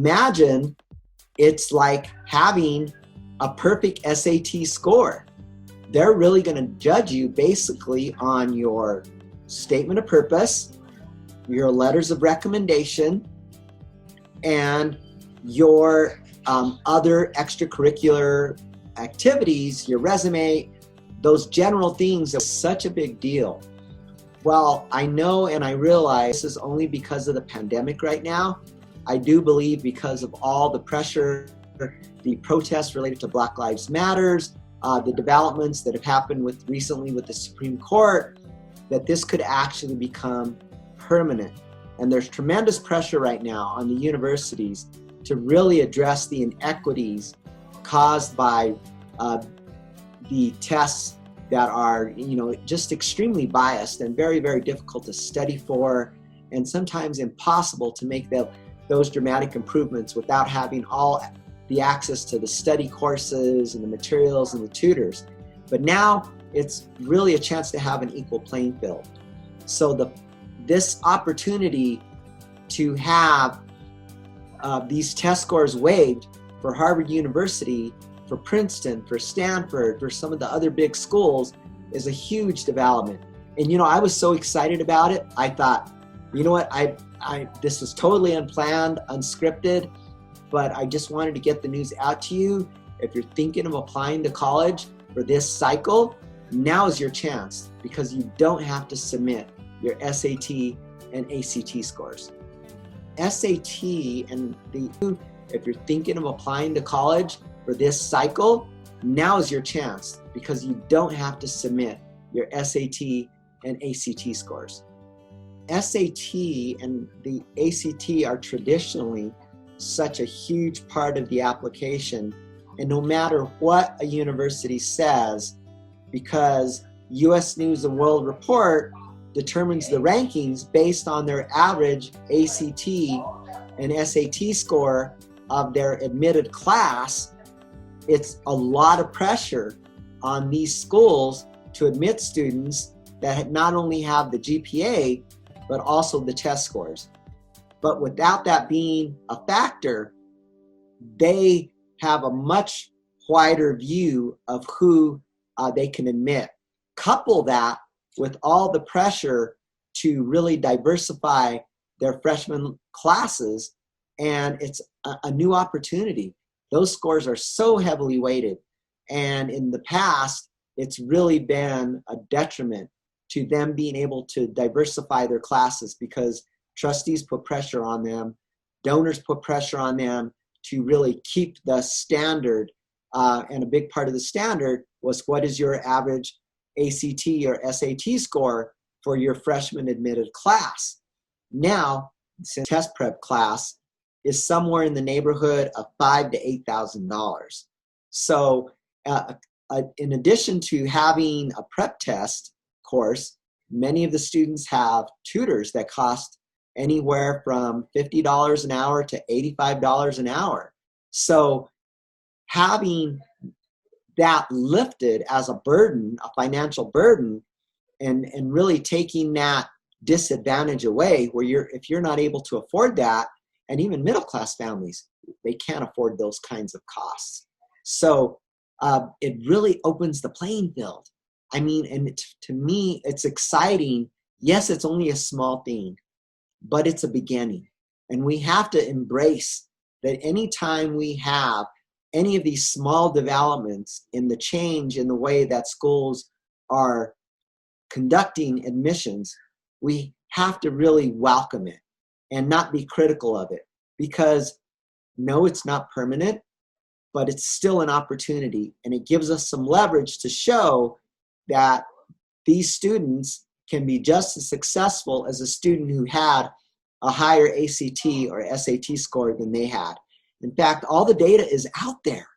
imagine it's like having a perfect SAT score. They're really going to judge you basically on your statement of purpose, your letters of recommendation, and your other extracurricular activities, your resume, those general things are such a big deal. Well, I know and I realize this is only because of the pandemic right now. I do believe because of all the pressure, the protests related to Black Lives Matters, the developments that have happened recently with the Supreme Court, that this could actually become permanent. And there's tremendous pressure right now on the universities to really address the inequities caused by the tests that are, just extremely biased and very, very difficult to study for, and sometimes impossible to make those dramatic improvements without having all the access to the study courses and the materials and the tutors. But now it's really a chance to have an equal playing field. So this opportunity to have these test scores waived for Harvard University, for Princeton, for Stanford, for some of the other big schools is a huge development. And I was so excited about it. I thought, you know what, this was totally unplanned, unscripted, but I just wanted to get the news out to you. If you're thinking of applying to college for this cycle, now is your chance, because you don't have to submit your SAT and ACT scores. SAT and if you're thinking of applying to college for this cycle, now is your chance, because you don't have to submit your SAT and ACT scores. SAT and the ACT are traditionally such a huge part of the application, and no matter what a university says, because US News and World Report determines the rankings based on their average ACT and SAT score of their admitted class, it's a lot of pressure on these schools to admit students that not only have the GPA, but also the test scores. But without that being a factor, they have a much wider view of who they can admit. Couple that with all the pressure to really diversify their freshman classes, and it's a new opportunity. Those scores are so heavily weighted, and in the past, it's really been a detriment to them being able to diversify their classes, because trustees put pressure on them, donors put pressure on them to really keep the standard, and a big part of the standard was, what is your average ACT or SAT score for your freshman admitted class? Now, since test prep class is somewhere in the neighborhood of $5,000 to $8,000. So in addition to having a prep test course, many of the students have tutors that cost anywhere from $50 an hour to $85 an hour. So having that lifted as a burden, a financial burden, and really taking that disadvantage away, where if you're not able to afford that, and even middle class families, they can't afford those kinds of costs. So it really opens the playing field. I mean, and to me, it's exciting. Yes, it's only a small thing, but it's a beginning. And we have to embrace that anytime we have any of these small developments in the change in the way that schools are conducting admissions, we have to really welcome it and not be critical of it, because no, it's not permanent, but it's still an opportunity, and it gives us some leverage to show that these students can be just as successful as a student who had a higher ACT or SAT score than they had. In fact, all the data is out there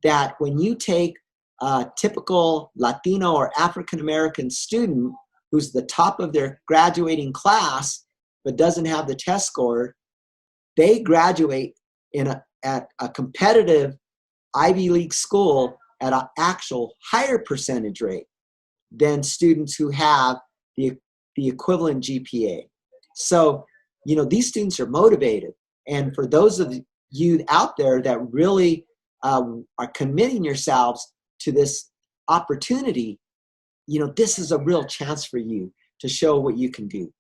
that when you take a typical Latino or African-American student who's the top of their graduating class but doesn't have the test score, they graduate at a competitive Ivy League school at an actual higher percentage rate than students who have the equivalent GPA. So, these students are motivated. And for those of you out there that really are committing yourselves to this opportunity, this is a real chance for you to show what you can do.